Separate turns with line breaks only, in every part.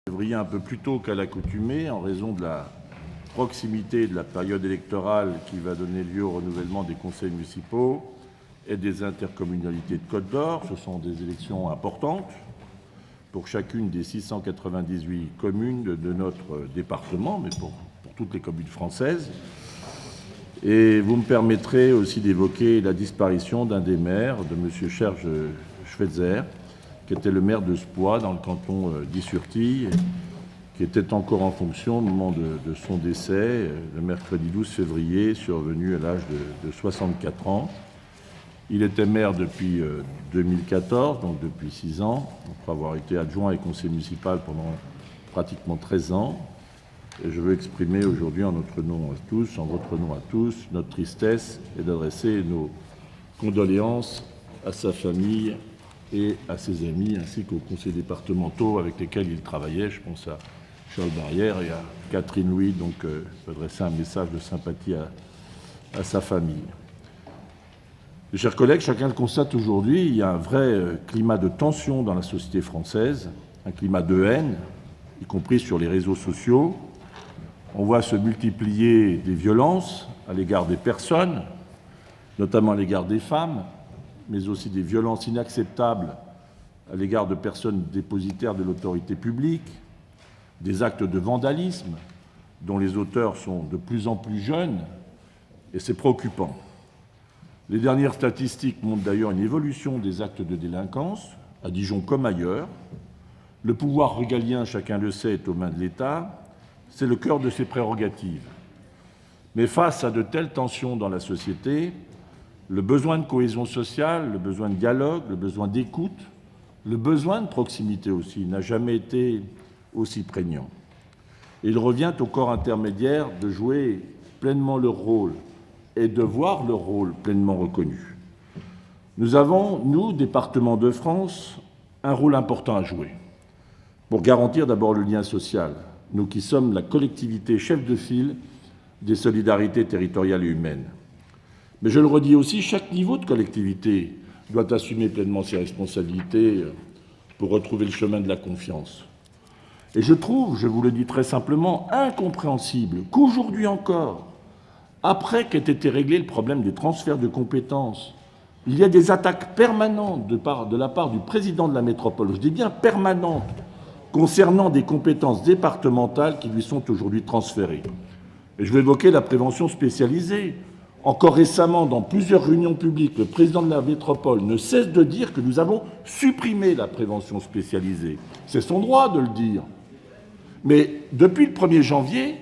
Février un peu plus tôt qu'à l'accoutumée en raison de la proximité de la période électorale qui va donner lieu au renouvellement des conseils municipaux et des intercommunalités de Côte d'Or. Ce sont des élections importantes pour chacune des 698 communes de notre département, mais pour toutes les communes françaises. Et vous me permettrez aussi d'évoquer la disparition d'un des maires, de M. Serge Schweitzer, qui était le maire de Spoix, dans le canton d'Issurtille, qui était encore en fonction au moment de son décès, le mercredi 12 février, survenu à l'âge de 64 ans. Il était maire depuis 2014, donc depuis 6 ans, après avoir été adjoint et conseiller municipal pendant pratiquement 13 ans. Et je veux exprimer aujourd'hui en notre nom à tous, en votre nom à tous, notre tristesse et d'adresser nos condoléances à sa famille et à ses amis, ainsi qu'aux conseils départementaux avec lesquels il travaillait. Je pense à Charles Barrière et à Catherine Louis, donc je veux adresser un message de sympathie à sa famille. Mes chers collègues, chacun le constate aujourd'hui, il y a un vrai climat de tension dans la société française, un climat de haine, y compris sur les réseaux sociaux. On voit se multiplier des violences à l'égard des personnes, notamment à l'égard des femmes, mais aussi des violences inacceptables à l'égard de personnes dépositaires de l'autorité publique, des actes de vandalisme dont les auteurs sont de plus en plus jeunes, et c'est préoccupant. Les dernières statistiques montrent d'ailleurs une évolution des actes de délinquance, à Dijon comme ailleurs. Le pouvoir régalien, chacun le sait, est aux mains de l'État. C'est le cœur de ses prérogatives. Mais face à de telles tensions dans la société, le besoin de cohésion sociale, le besoin de dialogue, le besoin d'écoute, le besoin de proximité aussi, n'a jamais été aussi prégnant. Et il revient au corps intermédiaire de jouer pleinement leur rôle et de voir leur rôle pleinement reconnu. Nous avons, nous, départements de France, un rôle important à jouer pour garantir d'abord le lien social, nous qui sommes la collectivité chef de file des solidarités territoriales et humaines. Mais je le redis aussi, chaque niveau de collectivité doit assumer pleinement ses responsabilités pour retrouver le chemin de la confiance. Et je trouve, je vous le dis très simplement, incompréhensible qu'aujourd'hui encore, après qu'ait été réglé le problème des transferts de compétences, il y a des attaques permanentes de la part du président de la métropole, je dis bien permanentes, concernant des compétences départementales qui lui sont aujourd'hui transférées. Et je vais évoquer la prévention spécialisée. Encore récemment, dans plusieurs réunions publiques, le président de la métropole ne cesse de dire que nous avons supprimé la prévention spécialisée. C'est son droit de le dire. Mais depuis le 1er janvier,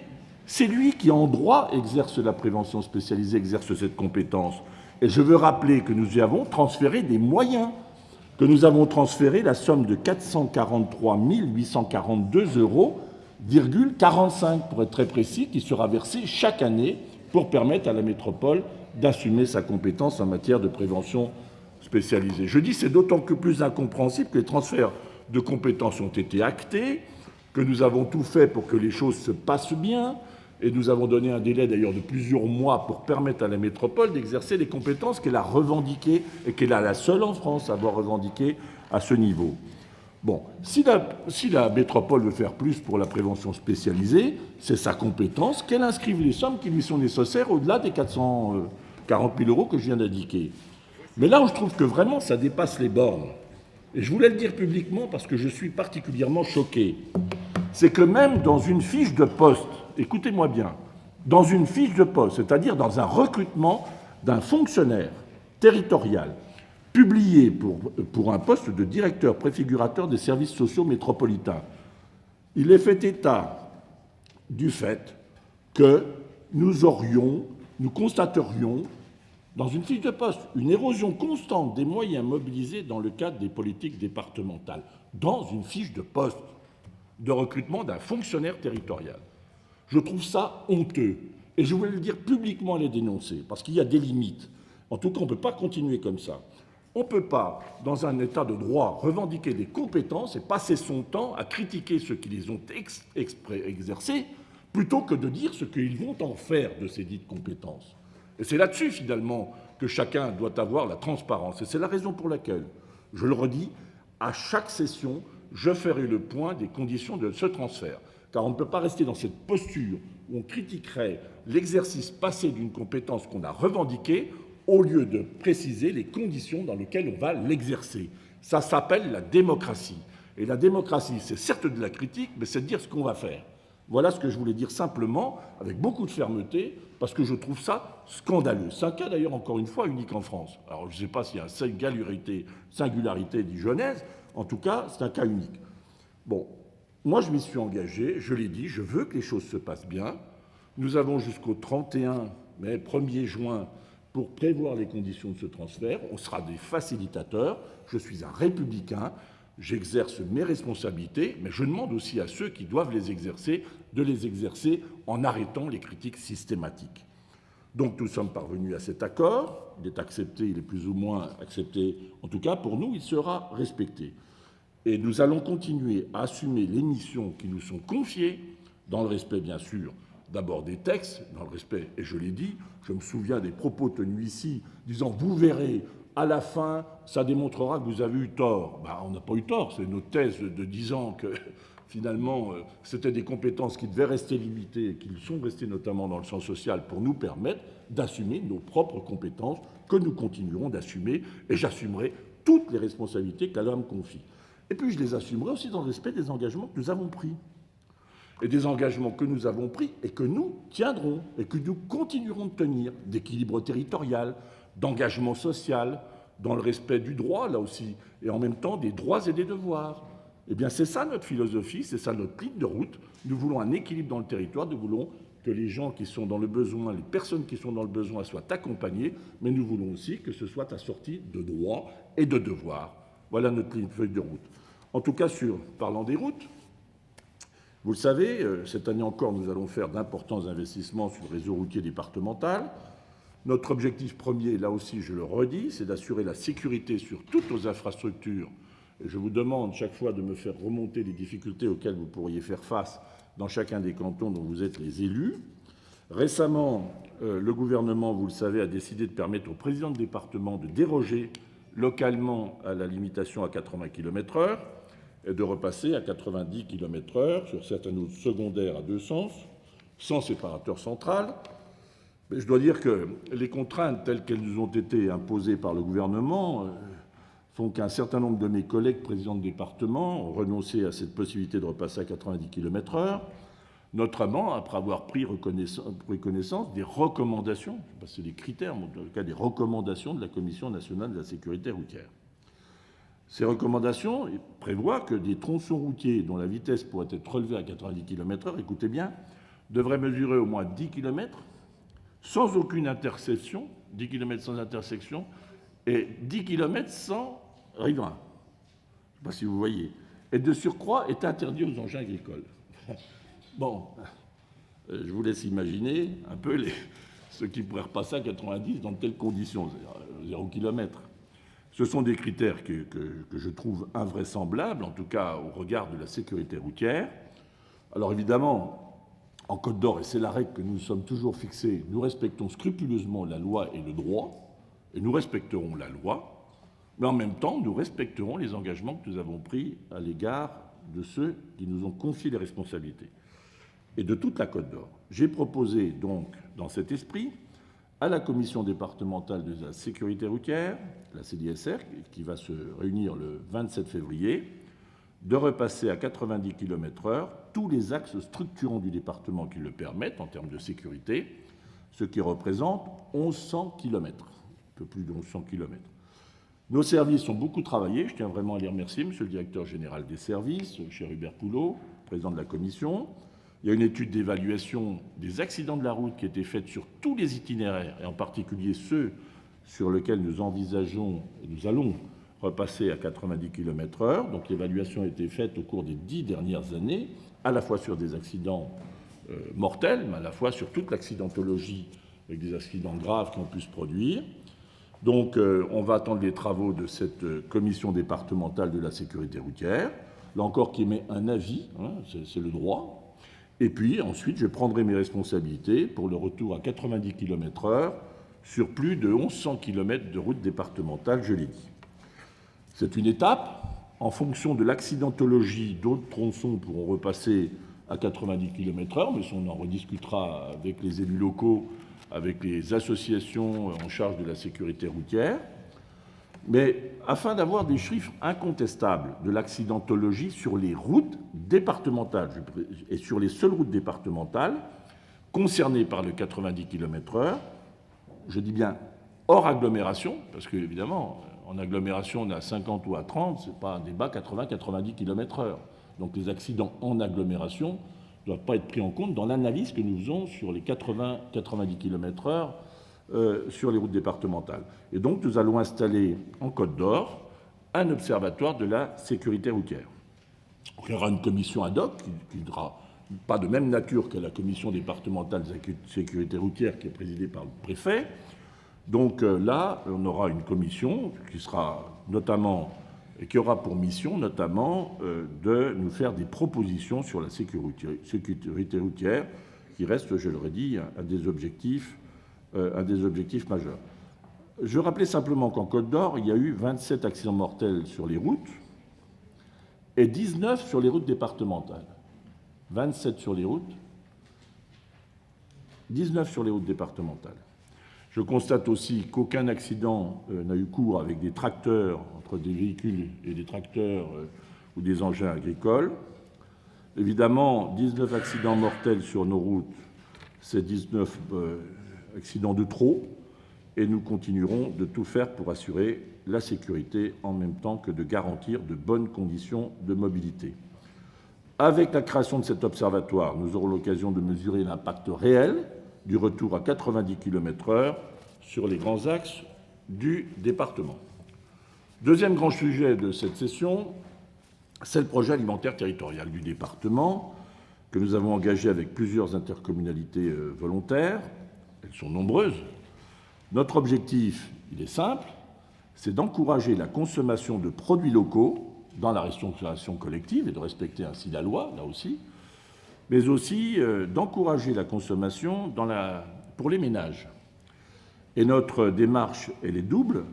c'est lui qui, en droit, exerce la prévention spécialisée, exerce cette compétence. Et je veux rappeler que nous y avons transféré des moyens, que nous avons transféré la somme de 443 842,45 € pour être très précis, qui sera versée chaque année pour permettre à la métropole d'assumer sa compétence en matière de prévention spécialisée. Je dis c'est d'autant que plus incompréhensible que les transferts de compétences ont été actés, que nous avons tout fait pour que les choses se passent bien, et nous avons donné un délai d'ailleurs de plusieurs mois pour permettre à la métropole d'exercer les compétences qu'elle a revendiquées et qu'elle est la seule en France à avoir revendiquées à ce niveau. Bon, si la métropole veut faire plus pour la prévention spécialisée, c'est sa compétence, qu'elle inscrive les sommes qui lui sont nécessaires au-delà des 440 000 € que je viens d'indiquer. Mais là où je trouve que vraiment ça dépasse les bornes, et je voulais le dire publiquement parce que je suis particulièrement choqué, c'est que même dans une fiche de poste, écoutez-moi bien, dans une fiche de poste, c'est-à-dire dans un recrutement d'un fonctionnaire territorial, publié pour un poste de directeur préfigurateur des services sociaux métropolitains, il est fait état du fait que nous constaterions, dans une fiche de poste, une érosion constante des moyens mobilisés dans le cadre des politiques départementales, dans une fiche de poste de recrutement d'un fonctionnaire territorial. Je trouve ça honteux, et je voulais le dire publiquement et le dénoncer, parce qu'il y a des limites. En tout cas, on ne peut pas continuer comme ça. On ne peut pas, dans un état de droit, revendiquer des compétences et passer son temps à critiquer ceux qui les ont exercées, plutôt que de dire ce qu'ils vont en faire de ces dites compétences. Et c'est là-dessus, finalement, que chacun doit avoir la transparence. Et c'est la raison pour laquelle, je le redis, à chaque session, je ferai le point des conditions de ce transfert. Car on ne peut pas rester dans cette posture où on critiquerait l'exercice passé d'une compétence qu'on a revendiquée au lieu de préciser les conditions dans lesquelles on va l'exercer. Ça s'appelle la démocratie. Et la démocratie, c'est certes de la critique, mais c'est de dire ce qu'on va faire. Voilà ce que je voulais dire simplement, avec beaucoup de fermeté, parce que je trouve ça scandaleux. C'est un cas d'ailleurs, encore une fois, unique en France. Alors je ne sais pas s'il y a une singularité dijonnaise, en tout cas, c'est un cas unique. Bon, moi je m'y suis engagé, je l'ai dit, je veux que les choses se passent bien. Nous avons jusqu'au 31 mai, 1er juin, pour prévoir les conditions de ce transfert. On sera des facilitateurs. Je suis un républicain. J'exerce mes responsabilités, mais je demande aussi à ceux qui doivent les exercer de les exercer en arrêtant les critiques systématiques. Donc nous sommes parvenus à cet accord. Il est accepté, il est plus ou moins accepté. En tout cas, pour nous, il sera respecté. Et nous allons continuer à assumer les missions qui nous sont confiées, dans le respect, bien sûr, d'abord des textes, dans le respect, et je l'ai dit, je me souviens des propos tenus ici, disant « vous verrez, à la fin, ça démontrera que vous avez eu tort ». Ben, on n'a pas eu tort, c'est notre thèse de 10 ans que finalement, c'était des compétences qui devaient rester limitées et qui sont restées notamment dans le champ social pour nous permettre d'assumer nos propres compétences que nous continuerons d'assumer, et j'assumerai toutes les responsabilités qu'Allah me confie. Et puis je les assumerai aussi dans le respect des engagements que nous avons pris. Et des engagements que nous avons pris et que nous tiendrons et que nous continuerons de tenir, d'équilibre territorial, d'engagement social, dans le respect du droit, là aussi, et en même temps des droits et des devoirs. Eh bien, c'est ça notre philosophie, c'est ça notre ligne de route. Nous voulons un équilibre dans le territoire, nous voulons que les gens qui sont dans le besoin, les personnes qui sont dans le besoin soient accompagnées, mais nous voulons aussi que ce soit assorti de droits et de devoirs. Voilà notre ligne de route. En tout cas, parlant des routes, vous le savez, cette année encore, nous allons faire d'importants investissements sur le réseau routier départemental. Notre objectif premier, là aussi, je le redis, c'est d'assurer la sécurité sur toutes nos infrastructures. Et je vous demande chaque fois de me faire remonter les difficultés auxquelles vous pourriez faire face dans chacun des cantons dont vous êtes les élus. Récemment, le gouvernement, vous le savez, a décidé de permettre aux présidents de département de déroger localement à la limitation à 80 km/h et de repasser à 90 km/h sur certaines routes secondaires à deux sens, sans séparateur central. Mais je dois dire que les contraintes telles qu'elles nous ont été imposées par le gouvernement font qu'un certain nombre de mes collègues présidents de département ont renoncé à cette possibilité de repasser à 90 km/h, notamment après avoir pris connaissance des recommandations, je ne sais pas si c'est des critères, mais en tout cas des recommandations de la Commission nationale de la sécurité routière. Ces recommandations prévoient que des tronçons routiers dont la vitesse pourrait être relevée à 90 km/h, écoutez bien, devraient mesurer au moins 10 km, sans aucune intersection, 10 km sans intersection, et 10 km sans riverain. Je ne sais pas si vous voyez. Et de surcroît, est interdit aux engins agricoles. Bon, je vous laisse imaginer un peu ceux qui pourraient repasser à 90 dans de telles conditions, 0 km. Ce sont des critères que je trouve invraisemblables, en tout cas au regard de la sécurité routière. Alors évidemment, en Côte d'Or, et c'est la règle que nous sommes toujours fixés, nous respectons scrupuleusement la loi et le droit, et nous respecterons la loi, mais en même temps, nous respecterons les engagements que nous avons pris à l'égard de ceux qui nous ont confié les responsabilités, et de toute la Côte d'Or. J'ai proposé donc, dans cet esprit, à la commission départementale de la sécurité routière, la CDSR, qui va se réunir le 27 février, de repasser à 90 km/h tous les axes structurants du département qui le permettent en termes de sécurité, ce qui représente 1100 km, un peu plus de 1100 km. Nos services ont beaucoup travaillé, je tiens vraiment à les remercier, monsieur le directeur général des services, cher Hubert Poulot, président de la commission. Il y a une étude d'évaluation des accidents de la route qui a été faite sur tous les itinéraires, et en particulier ceux sur lesquels nous envisageons, et nous allons repasser à 90 km/h. Donc l'évaluation a été faite au cours des 10 dernières années, à la fois sur des accidents mortels, mais à la fois sur toute l'accidentologie, avec des accidents graves qui ont pu se produire. Donc on va attendre les travaux de cette commission départementale de la sécurité routière, là encore qui émet un avis, hein, c'est le droit. Et puis ensuite, je prendrai mes responsabilités pour le retour à 90 km/h sur plus de 1100 km de route départementale, je l'ai dit. C'est une étape, en fonction de l'accidentologie, d'autres tronçons pourront repasser à 90 km/h, mais on en rediscutera avec les élus locaux, avec les associations en charge de la sécurité routière. Mais afin d'avoir des chiffres incontestables de l'accidentologie sur les routes départementales, et sur les seules routes départementales concernées par le 90 km/h, je dis bien hors agglomération, parce qu'évidemment, en agglomération, on est à 50 ou à 30, ce n'est pas un débat 80-90 km/h. Donc les accidents en agglomération ne doivent pas être pris en compte dans l'analyse que nous faisons sur les 80-90 km/h sur les routes départementales. Et donc nous allons installer en Côte d'Or un observatoire de la sécurité routière. Il y aura une commission ad hoc qui ne sera pas de même nature que la commission départementale de sécurité routière qui est présidée par le préfet. Donc là, on aura une commission qui sera notamment, et qui aura pour mission notamment de nous faire des propositions sur la sécurité routière, qui reste, je l'aurais dit, un des objectifs majeurs. Je rappelais simplement qu'en Côte d'Or, il y a eu 27 accidents mortels sur les routes et 19 sur les routes départementales. 27 sur les routes, 19 sur les routes départementales. Je constate aussi qu'aucun accident n'a eu cours avec des tracteurs, entre des véhicules et des tracteurs ou des engins agricoles. Évidemment, 19 accidents mortels sur nos routes, c'est 19 accidents de trop, et nous continuerons de tout faire pour assurer la sécurité en même temps que de garantir de bonnes conditions de mobilité. Avec la création de cet observatoire, nous aurons l'occasion de mesurer l'impact réel du retour à 90 km/h sur les grands axes du département. Deuxième grand sujet de cette session, c'est le projet alimentaire territorial du département que nous avons engagé avec plusieurs intercommunalités volontaires. Elles sont nombreuses. Notre objectif, il est simple, c'est d'encourager la consommation de produits locaux dans la restauration collective et de respecter ainsi la loi, là aussi, mais aussi d'encourager la consommation pour les ménages. Et notre démarche, elle est double.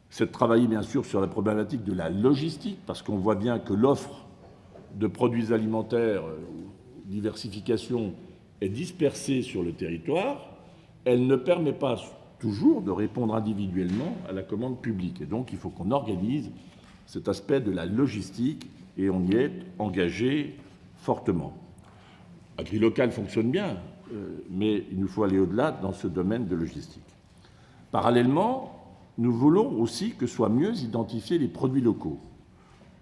C'est de travailler bien sûr sur la problématique de la logistique, parce qu'on voit bien que l'offre de produits alimentaires, diversification, est dispersée sur le territoire. Elle ne permet pas toujours de répondre individuellement à la commande publique. Et donc il faut qu'on organise cet aspect de la logistique, et on y est engagé fortement. Agrilocal fonctionne bien, mais il nous faut aller au-delà dans ce domaine de logistique. Parallèlement, nous voulons aussi que soient mieux identifiés les produits locaux,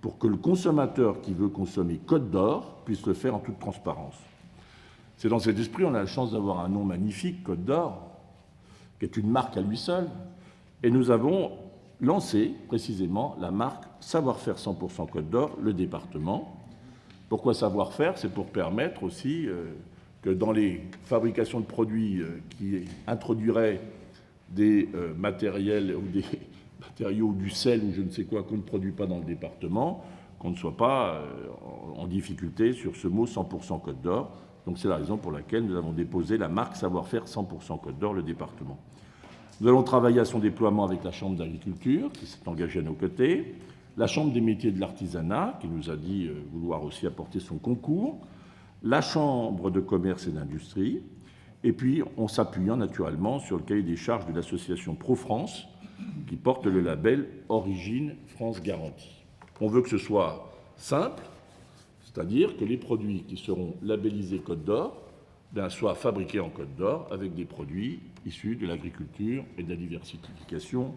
pour que le consommateur qui veut consommer Côte d'Or puisse le faire en toute transparence. C'est dans cet esprit qu'on a la chance d'avoir un nom magnifique, Côte d'Or, qui est une marque à lui seul, et nous avons lancé précisément la marque Savoir-faire 100% Côte d'Or, le département. Pourquoi savoir-faire? C'est pour permettre aussi que dans les fabrications de produits qui introduiraient des matériels ou des matériaux ou du sel ou je ne sais quoi qu'on ne produit pas dans le département, qu'on ne soit pas en difficulté sur ce mot 100% Côte d'Or. Donc c'est la raison pour laquelle nous avons déposé la marque Savoir-faire 100% Côte d'Or, le département. Nous allons travailler à son déploiement avec la Chambre d'agriculture, qui s'est engagée à nos côtés, la Chambre des métiers de l'artisanat, qui nous a dit vouloir aussi apporter son concours, la Chambre de commerce et d'industrie, et puis on s'appuyant naturellement sur le cahier des charges de l'association Pro-France, qui porte le label Origine France Garantie. On veut que ce soit simple, c'est-à-dire que les produits qui seront labellisés Côte d'Or soient fabriqués en Côte d'Or avec des produits issus de l'agriculture et de la diversification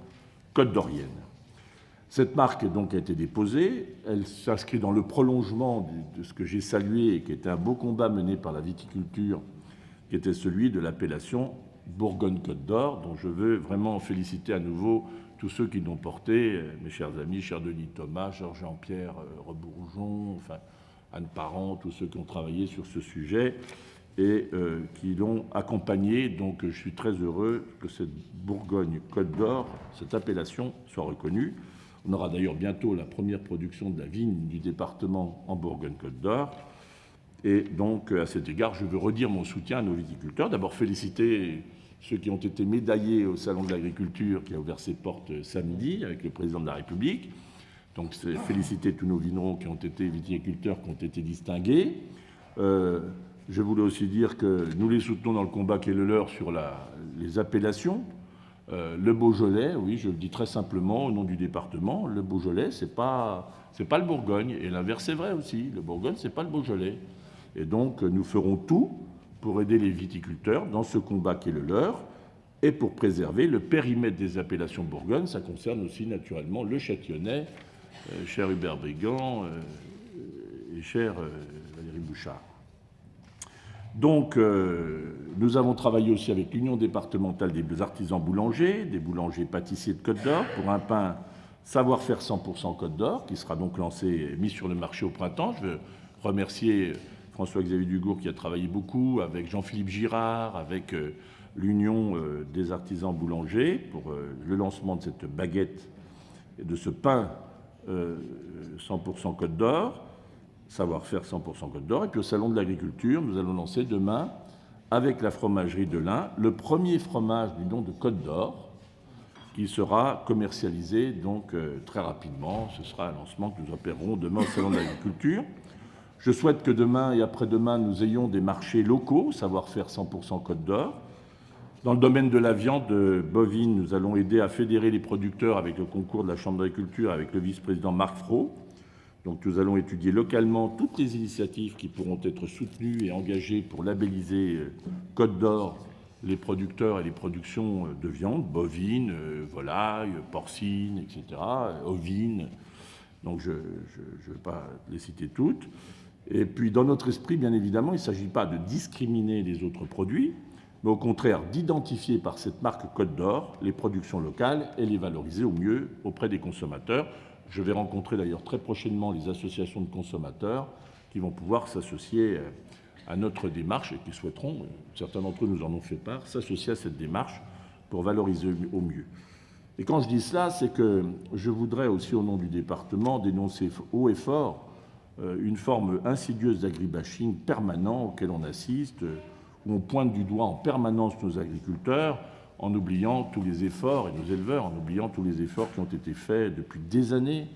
côte d'orienne. Cette marque donc a été déposée, elle s'inscrit dans le prolongement de ce que j'ai salué et qui était un beau combat mené par la viticulture, qui était celui de l'appellation Bourgogne-Côte d'Or, dont je veux vraiment féliciter à nouveau tous ceux qui l'ont porté, mes chers amis, cher Denis Thomas, Georges Jean-Pierre Rebourgeon, enfin, Anne Parent, tous ceux qui ont travaillé sur ce sujet et qui l'ont accompagné. Donc je suis très heureux que cette Bourgogne-Côte d'Or, cette appellation, soit reconnue. On aura d'ailleurs bientôt la première production de la vigne du département en Bourgogne-Côte d'Or. Et donc, à cet égard, je veux redire mon soutien à nos viticulteurs. D'abord, féliciter ceux qui ont été médaillés au Salon de l'Agriculture qui a ouvert ses portes samedi avec le Président de la République. Donc, c'est féliciter tous nos vignerons qui ont été viticulteurs, qui ont été distingués. Je voulais aussi dire que nous les soutenons dans le combat qui est le leur sur les appellations. Le Beaujolais, oui, je le dis très simplement au nom du département, le Beaujolais, c'est pas le Bourgogne. Et l'inverse est vrai aussi. Le Bourgogne, c'est pas le Beaujolais. Et donc, nous ferons tout pour aider les viticulteurs dans ce combat qui est le leur et pour préserver le périmètre des appellations Bourgogne. Ça concerne aussi naturellement le Châtillonnais, cher Hubert Brigand et cher Valérie Bouchard. Donc, nous avons travaillé aussi avec l'Union départementale des artisans boulangers, des boulangers pâtissiers de Côte d'Or, pour un pain savoir-faire 100% Côte d'Or, qui sera donc lancé et mis sur le marché au printemps. Je veux remercier François-Xavier Dugour qui a travaillé beaucoup avec Jean-Philippe Girard, avec l'Union des artisans boulangers pour le lancement de cette baguette et de ce pain 100% Côte d'Or. Savoir-faire 100% Côte d'Or. Et puis au Salon de l'Agriculture, nous allons lancer demain, avec la fromagerie de l'Ain, le premier fromage du nom de Côte d'Or, qui sera commercialisé donc très rapidement. Ce sera un lancement que nous opérerons demain au Salon de l'Agriculture. Je souhaite que demain et après-demain, nous ayons des marchés locaux, savoir-faire 100% Côte d'Or. Dans le domaine de la viande bovine, nous allons aider à fédérer les producteurs avec le concours de la Chambre d'agriculture, avec le vice-président Marc Fro. Donc nous allons étudier localement toutes les initiatives qui pourront être soutenues et engagées pour labelliser Côte d'Or les producteurs et les productions de viande, bovine, volaille, porcine, etc., ovine. Donc je ne vais pas les citer toutes. Et puis dans notre esprit, bien évidemment, il ne s'agit pas de discriminer les autres produits, mais au contraire d'identifier par cette marque Côte d'Or les productions locales et les valoriser au mieux auprès des consommateurs. Je vais rencontrer d'ailleurs très prochainement les associations de consommateurs qui vont pouvoir s'associer à notre démarche et qui souhaiteront, certains d'entre eux nous en ont fait part, s'associer à cette démarche pour valoriser au mieux. Et quand je dis cela, c'est que je voudrais aussi, au nom du département, dénoncer haut et fort une forme insidieuse d'agribashing permanent auquel on assiste, où on pointe du doigt en permanence nos agriculteurs, en oubliant tous les efforts, et nos éleveurs, en oubliant tous les efforts qui ont été faits depuis des années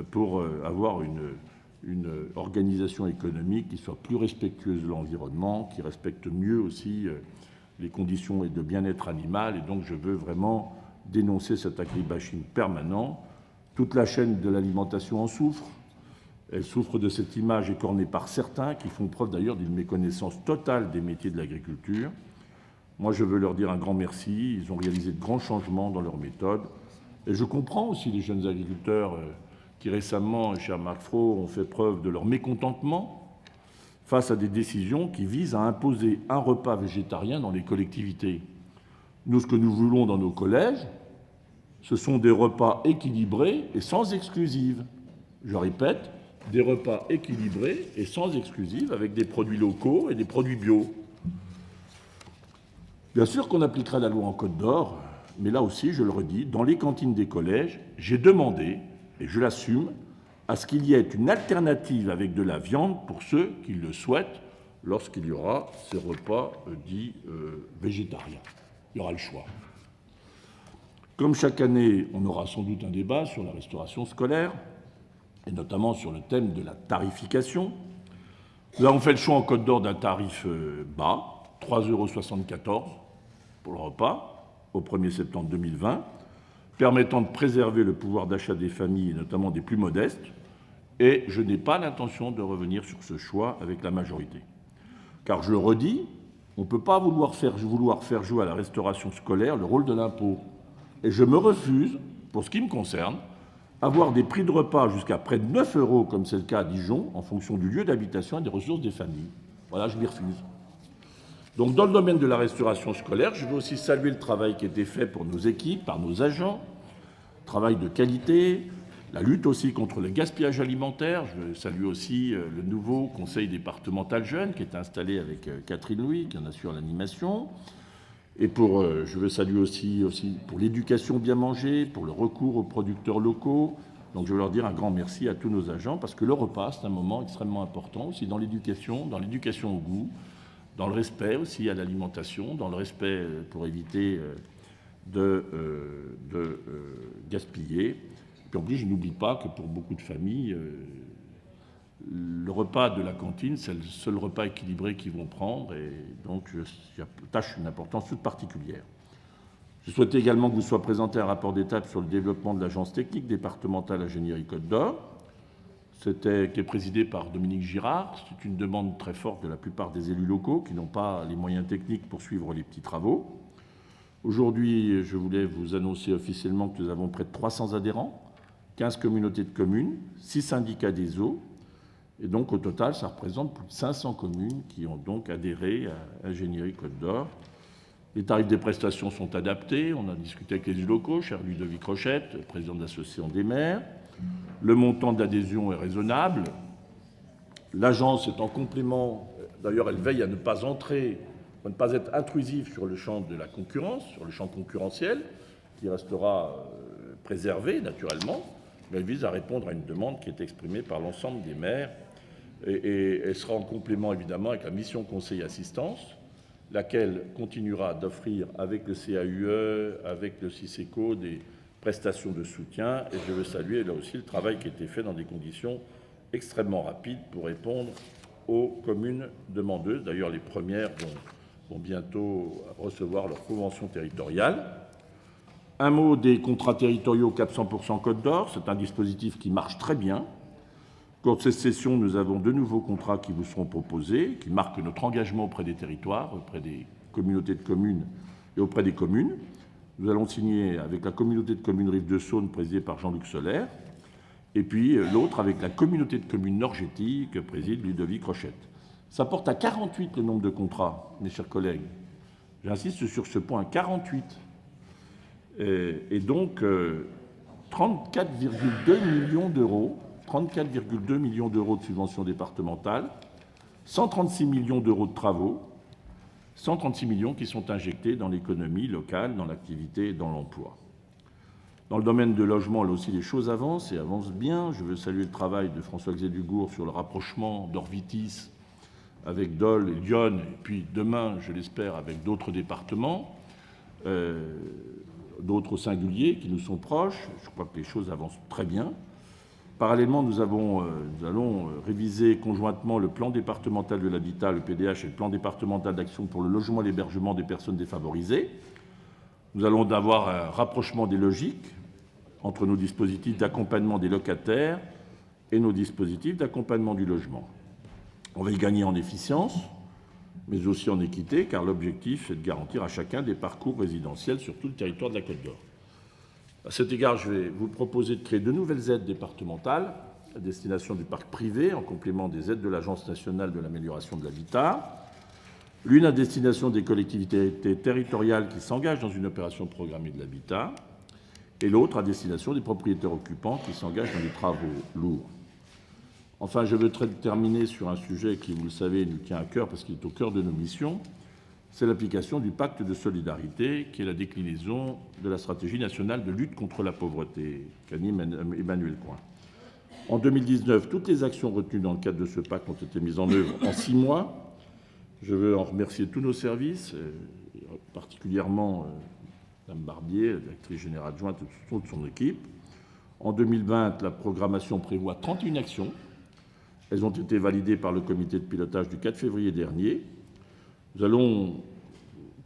pour avoir une organisation économique qui soit plus respectueuse de l'environnement, qui respecte mieux aussi les conditions de bien-être animal. Et donc je veux vraiment dénoncer cet agribashing permanent. Toute la chaîne de l'alimentation en souffre. Elle souffre de cette image écornée par certains qui font preuve d'ailleurs d'une méconnaissance totale des métiers de l'agriculture. Moi, je veux leur dire un grand merci. Ils ont réalisé de grands changements dans leurs méthodes. Et je comprends aussi les jeunes agriculteurs qui récemment, cher Marc Fro, ont fait preuve de leur mécontentement face à des décisions qui visent à imposer un repas végétarien dans les collectivités. Nous, ce que nous voulons dans nos collèges, ce sont des repas équilibrés et sans exclusive. Je répète, des repas équilibrés et sans exclusive, avec des produits locaux et des produits bio. Bien sûr qu'on appliquera la loi en Côte d'Or, mais là aussi, je le redis, dans les cantines des collèges, j'ai demandé, et je l'assume, à ce qu'il y ait une alternative avec de la viande pour ceux qui le souhaitent lorsqu'il y aura ces repas dits végétariens. Il y aura le choix. Comme chaque année, on aura sans doute un débat sur la restauration scolaire, et notamment sur le thème de la tarification. Nous avons fait le choix en Côte d'Or d'un tarif bas, 3,74 € pour le repas, au 1er septembre 2020, permettant de préserver le pouvoir d'achat des familles, et notamment des plus modestes, et je n'ai pas l'intention de revenir sur ce choix avec la majorité. Car je le redis, on ne peut pas vouloir faire jouer à la restauration scolaire le rôle de l'impôt. Et je me refuse, pour ce qui me concerne, à avoir des prix de repas jusqu'à près de 9 €, comme c'est le cas à Dijon, en fonction du lieu d'habitation et des ressources des familles. Voilà, je m'y refuse. Donc, dans le domaine de la restauration scolaire, je veux aussi saluer le travail qui a été fait pour nos équipes, par nos agents, travail de qualité, la lutte aussi contre le gaspillage alimentaire. Je salue aussi le nouveau conseil départemental jeune qui est installé avec Catherine Louis, qui en assure l'animation. Et je veux saluer aussi pour l'éducation bien mangée, pour le recours aux producteurs locaux. Donc je veux leur dire un grand merci à tous nos agents, parce que le repas, c'est un moment extrêmement important aussi dans l'éducation au goût, dans le respect aussi à l'alimentation, dans le respect pour éviter de gaspiller. puis en plus, je n'oublie pas que pour beaucoup de familles, le repas de la cantine, c'est le seul repas équilibré qu'ils vont prendre, et donc j'attache une importance toute particulière. Je souhaitais également que vous soit présenté un rapport d'étape sur le développement de l'agence technique départementale Ingénierie Côte d'Or, qui est présidé par Dominique Girard. C'est une demande très forte de la plupart des élus locaux qui n'ont pas les moyens techniques pour suivre les petits travaux. Aujourd'hui, je voulais vous annoncer officiellement que nous avons près de 300 adhérents, 15 communautés de communes, 6 syndicats des eaux, et donc au total, ça représente plus de 500 communes qui ont donc adhéré à Ingénierie Côte d'Or. Les tarifs des prestations sont adaptés. On a discuté avec les élus locaux, cher Ludovic Rochette, président de l'association des maires. Le montant d'adhésion est raisonnable. L'agence est en complément. D'ailleurs, elle veille à ne pas être intrusive sur le champ de la concurrence, sur le champ concurrentiel, qui restera préservé naturellement, mais elle vise à répondre à une demande qui est exprimée par l'ensemble des maires. Et elle sera en complément évidemment avec la mission conseil-assistance, laquelle continuera d'offrir avec le CAUE, avec le CICECO, des prestations de soutien. Et je veux saluer là aussi le travail qui a été fait dans des conditions extrêmement rapides pour répondre aux communes demandeuses. D'ailleurs, les premières vont bientôt recevoir leur convention territoriale. Un mot des contrats territoriaux CAP 100% Côte d'Or. C'est un dispositif qui marche très bien. Au cours de cette session, nous avons de nouveaux contrats qui vous seront proposés, qui marquent notre engagement auprès des territoires, auprès des communautés de communes et auprès des communes. Nous allons signer avec la communauté de communes Rive-de-Saône, présidée par Jean-Luc Solaire, et puis l'autre avec la communauté de communes Nord-Jetty, que préside Ludovic Rochette. Ça porte à 48 le nombre de contrats, mes chers collègues. J'insiste sur ce point, 48. Et donc 34,2 millions d'euros. 34,2 millions d'euros de subventions départementales, 136 millions d'euros de travaux, 136 millions qui sont injectés dans l'économie locale, dans l'activité et dans l'emploi. Dans le domaine de logement, là aussi, les choses avancent et avancent bien. Je veux saluer le travail de François-Xavier Dugourc sur le rapprochement d'Orvitis avec Dole et Lyon, et puis demain, je l'espère, avec d'autres départements, d'autres singuliers qui nous sont proches. Je crois que les choses avancent très bien. Parallèlement, nous allons réviser conjointement le plan départemental de l'habitat, le PDH, et le plan départemental d'action pour le logement et l'hébergement des personnes défavorisées. Nous allons avoir un rapprochement des logiques entre nos dispositifs d'accompagnement des locataires et nos dispositifs d'accompagnement du logement. On va y gagner en efficience, mais aussi en équité, car l'objectif est de garantir à chacun des parcours résidentiels sur tout le territoire de la Côte d'Or. À cet égard, je vais vous proposer de créer de nouvelles aides départementales à destination du parc privé, en complément des aides de l'Agence nationale de l'amélioration de l'habitat. L'une à destination des collectivités territoriales qui s'engagent dans une opération programmée de l'habitat, et l'autre à destination des propriétaires occupants qui s'engagent dans des travaux lourds. Enfin, je veux terminer sur un sujet qui, vous le savez, nous tient à cœur parce qu'il est au cœur de nos missions. C'est l'application du pacte de solidarité, qui est la déclinaison de la stratégie nationale de lutte contre la pauvreté, qu'anime Emmanuel Coin. En 2019, toutes les actions retenues dans le cadre de ce pacte ont été mises en œuvre en 6 mois. Je veux en remercier tous nos services, particulièrement Mme Barbier, directrice générale adjointe, et toute son équipe. En 2020, la programmation prévoit 31 actions. Elles ont été validées par le comité de pilotage du 4 février dernier. Nous allons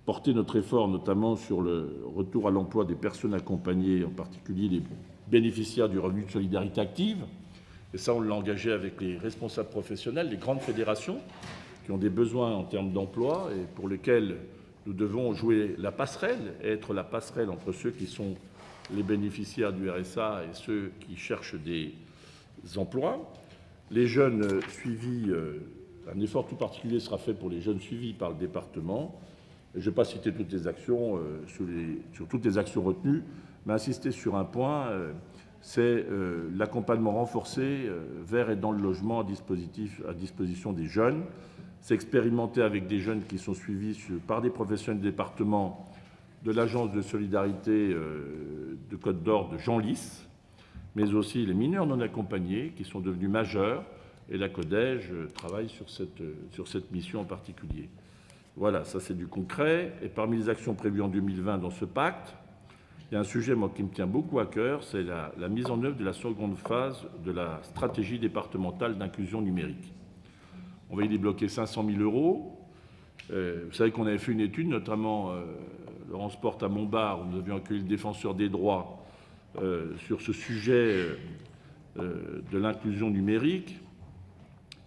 porter notre effort notamment sur le retour à l'emploi des personnes accompagnées, en particulier les bénéficiaires du revenu de solidarité active. Et ça, on l'a engagé avec les responsables professionnels, les grandes fédérations qui ont des besoins en termes d'emploi et pour lesquels nous devons jouer la passerelle et être la passerelle entre ceux qui sont les bénéficiaires du RSA et ceux qui cherchent des emplois. Les jeunes suivis, un effort tout particulier sera fait pour les jeunes suivis par le département. Je ne vais pas citer toutes les actions, sur toutes les actions retenues, mais insister sur un point, c'est l'accompagnement renforcé vers et dans le logement à disposition des jeunes. C'est expérimenté avec des jeunes qui sont suivis par des professionnels de département de l'Agence de solidarité de Côte d'Or de Genlis, mais aussi les mineurs non accompagnés qui sont devenus majeurs, et la CODEJ travaille sur cette mission en particulier. Voilà, ça c'est du concret. Et parmi les actions prévues en 2020 dans ce pacte, Il y a un sujet, moi, qui me tient beaucoup à cœur, c'est la mise en œuvre de la seconde phase de la stratégie départementale d'inclusion numérique. On va y débloquer 500 000 euros. Vous savez qu'on avait fait une étude, notamment Laurence Porte à Montbard, où nous avions accueilli le défenseur des droits sur ce sujet de l'inclusion numérique.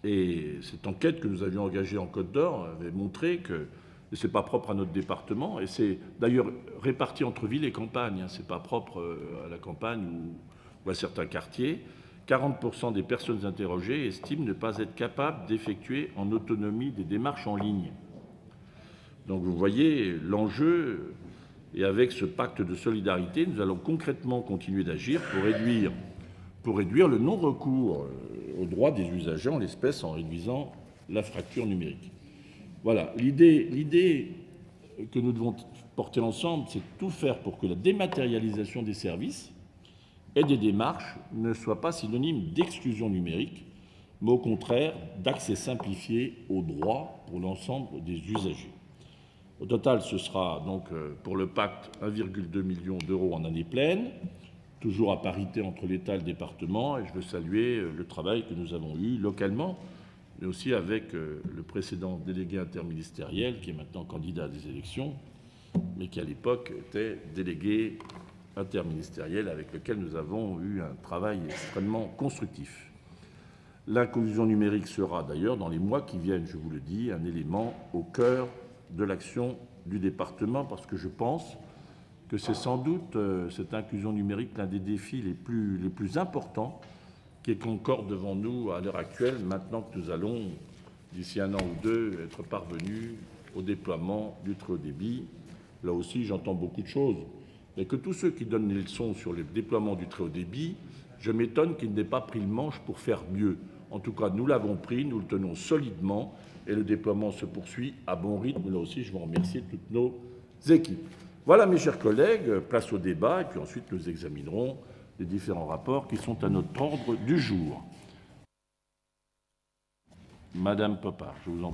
Et cette enquête que nous avions engagée en Côte d'Or avait montré que ce n'est pas propre à notre département, et c'est d'ailleurs réparti entre villes et campagnes, ce n'est pas propre à la campagne ou à certains quartiers. 40% des personnes interrogées estiment ne pas être capables d'effectuer en autonomie des démarches en ligne. Donc vous voyez l'enjeu, et avec ce pacte de solidarité, nous allons concrètement continuer d'agir pour réduire le non-recours aux droits des usagers, en l'espèce en réduisant la fracture numérique. Voilà, l'idée que nous devons porter ensemble, c'est de tout faire pour que la dématérialisation des services et des démarches ne soit pas synonyme d'exclusion numérique, mais au contraire d'accès simplifié aux droits pour l'ensemble des usagers. Au total, ce sera donc pour le pacte 1,2 million d'euros en année pleine, toujours à parité entre l'État et le département, et je veux saluer le travail que nous avons eu localement, mais aussi avec le précédent délégué interministériel, qui est maintenant candidat à des élections, mais qui à l'époque était délégué interministériel, avec lequel nous avons eu un travail extrêmement constructif. L'inclusion numérique sera d'ailleurs, dans les mois qui viennent, je vous le dis, un élément au cœur de l'action du département, parce que je pense que c'est sans doute cette inclusion numérique l'un des défis les plus importants qui est encore devant nous à l'heure actuelle, maintenant que nous allons, d'ici un an ou deux, être parvenus au déploiement du très haut débit. Là aussi, j'entends beaucoup de choses, mais que tous ceux qui donnent les leçons sur le déploiement du très haut débit, je m'étonne qu'ils n'aient pas pris le manche pour faire mieux. En tout cas, nous l'avons pris, nous le tenons solidement, et le déploiement se poursuit à bon rythme. Là aussi, je veux remercier toutes nos équipes. Voilà, mes chers collègues, place au débat, et puis ensuite nous examinerons les différents rapports qui sont à notre ordre du jour. Madame Popard, je vous en prie.